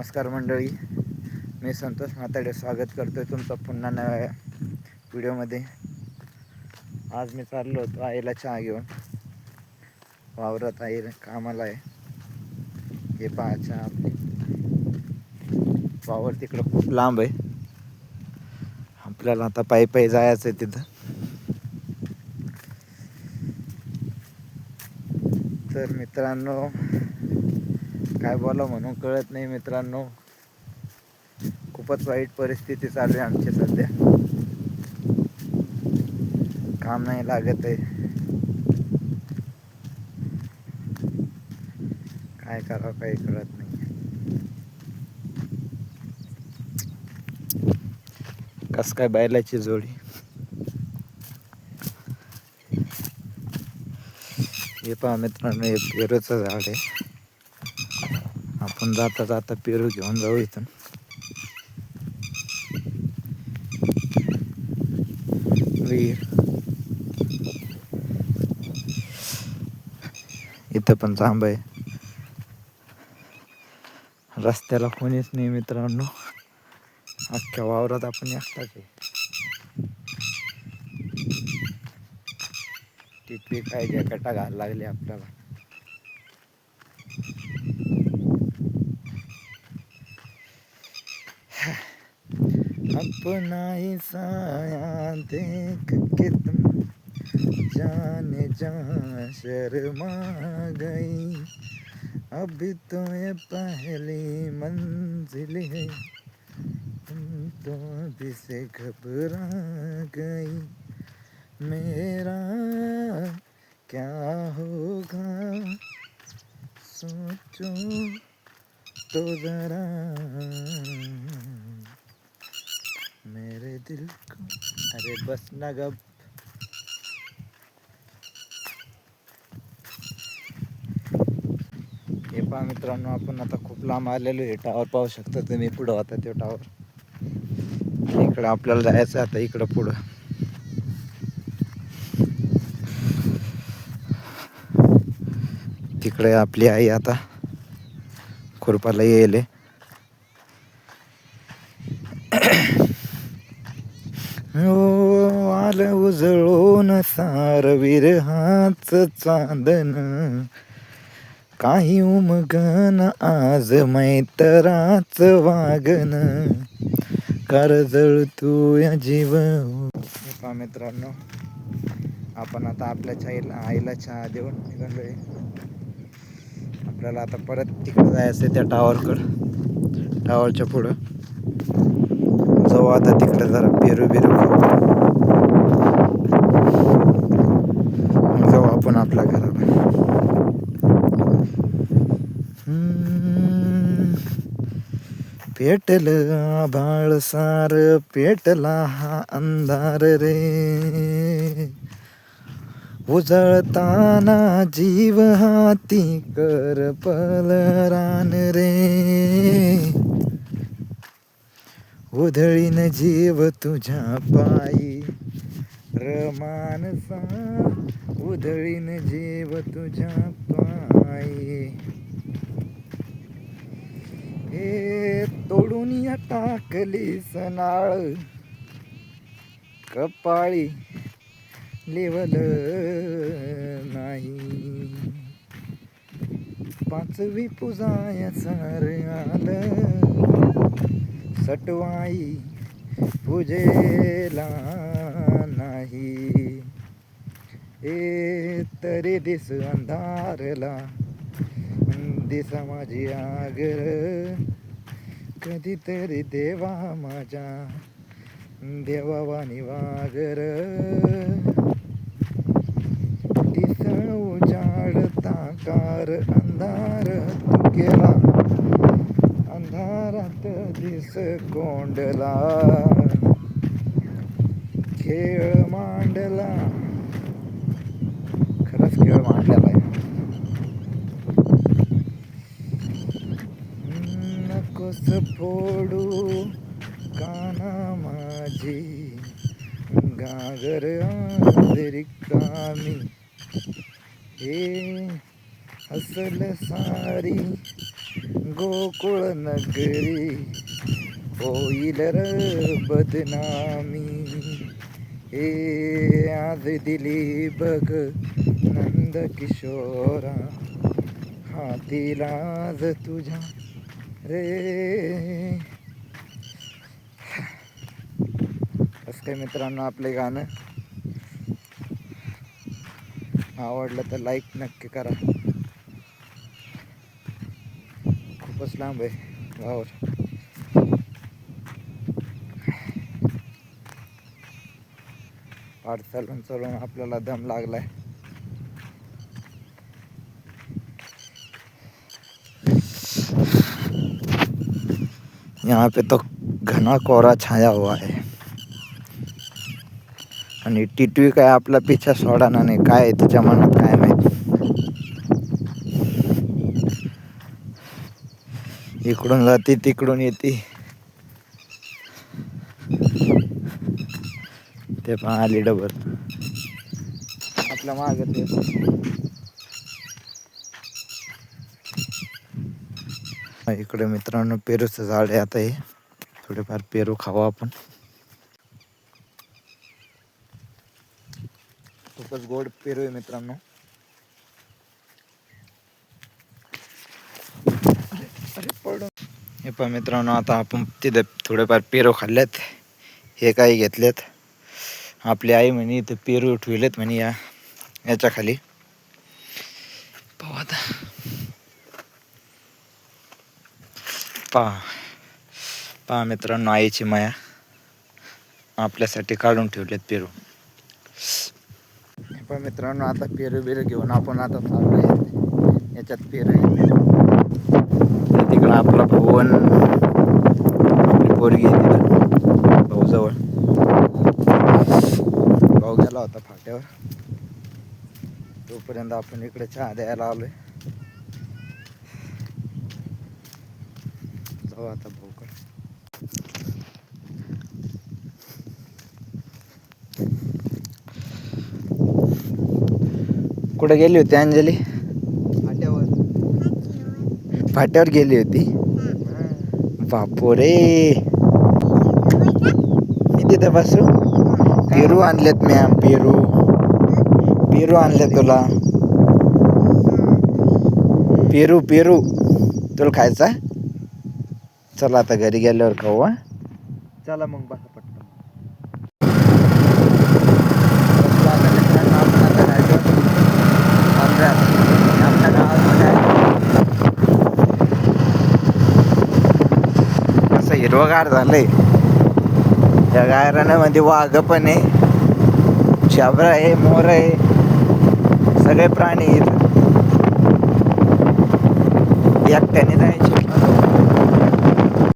नमस्कार मंडळी, मी संतोष माताडे स्वागत करतोय तुमचं पुन्हा नव्या व्हिडिओमध्ये. आज मी चाललो होतो आईला चहा घेऊन. वावरात आई कामाला आहे. हे पहा चहा. वावर तिकडं खूप लांब आहे. आपल्याला आता पायी पायी जायचं आहे तिथं. तर मित्रांनो, काय बोलावं म्हणून कळत नाही मित्रांनो. खूपच वाईट परिस्थिती चालू आहे आमची सध्या. काम नाही लागत आहे. काय करावं काही कळत नाही. कस काय बैलाची जोडी. हे पहा मित्रांनो, हे पेरूचं झाड आहे. आपण जाता जाता पेरू घेऊन जाऊ इथून. इथं पण जांब आहे. रस्त्याला कोणीच नाही मित्रांनो. अख्ख्या वावरात आपण एकटाच आहे. टिपी काय जॅकेटा घालायला लागली आपल्याला. अपना ही साया देख के तुम जाने जा शर्मा गई. अभी तो ये पहली मंजिल है, तुम तो अभी से घबरा गई. मेरा क्या होगा सोचो तो जरा, मेरे दिल को. अरे बस ना गप. हे पहा मित्रांनो, आपण आता खूप लांब आलेलो आहे. टावर पाहू शकता तुम्ही. पुढं होता तो टावर. इकडं आपल्याला जायचं आता, इकडं पुढं. तिकडे आपली आई आता खुरपाला येईल. आलं उजळून सार विरहाच चांदन, काही उमगन आज मैत्राच वागन, करजळ तू या जीव. पहा मित्रांनो, आपण आता आपल्या आईला चहा देऊन निघालोय. आपल्याला आता परत तिकडे जायचं त्या टावरच्या पुढं जाऊ. आता तिकडे जरा पेरू जाऊ आपण आपल्या घराला. पेटलं आभाळ सार, पेटला हा अंधार रे, उजळताना जीव हाती कर पलरान रे, उधळीन जीव तुझ्या पायी रमानसा, उधळीन जीव तुझ्या पायी. हे तोडून या टाकली सनाळ, कपाळी लेवल नाही, पाचवी पूजाया सार आलं, सटवाई पूजेला नाही. ए तरी दिस अंधारला, दिसा माझी आगर, कधीतरी देवा माझ्या देवावानी वागर. दिस उजाडता कार अंधार तू केला, अंधारात दिस कोंडला, खेळ मांडला. खरंच खेळ मांडलेला आहे. नकोस फोडू काना माझी, गागर रिकामी. हे असल सारी गोकुळ नगरी होईल र बदनामी. हे आज दिली बघ नंद किशोरा हाती लाज तुझ्या रे. कसं काय मित्रांनो आपले गाणं आवडलं तर लाईक नक्की करा. खूपच लांब आहे वावर. पाठ चालून चालून आपल्याला दम लागलाय. यहाँ पे तो घना कोहरा छाया हुआ है आणि टिटवी काय आपला पिछा सोडाना नाही. काय आहे तिच्या मनात काय माहित. इकडून जाते तिकडून येते. ते पण आली डबल आपल्या मागत. इकडे मित्रांनो पेरूचं झाड आहे. आता हे थोडेफार पेरू खावा आपण. खूपच गोड पेरू आहे मित्रांनो. हे पण मित्रांनो आता आपण तिथे थोडेफार पेरू खाल्लेत. हे काही घेतलेत. आपली आई म्हणे इथे पेरू ठेवलेत म्हणे याच्या खाली. पाहू आता. पहा मित्रांनो आईची माया. आपल्यासाठी काढून ठेवलेत पेरू. पण मित्रांनो आता पेरू बिरू घेऊन आपण आता चाललोय. याच्यात पेरू तिकडं आपला भाऊ पोरगी आहे तिथं भाऊ जवळ. भाऊ गेला होता फाट्यावर. तोपर्यंत आपण इकडे चहा द्यायला आलोय. जाऊ आता भाऊकडे. कुठे गेली होती अंजली? फाट्यावर गेली होती. बापोरे मी तिथे बसू. पेरू आणलेत मॅम. पेरू आणले तुला. पेरू तुला खायचा. चला आता घरी गेल्यावर खाऊ. चला मग बसा पटकन. आपल्या गावामध्ये असं हिरवगार झालंय. या गायरानामध्ये वाघ पण आहे, शाबरा आहे, मोर आहे, सगळे प्राणी आहेत. एकट्याने जायचे.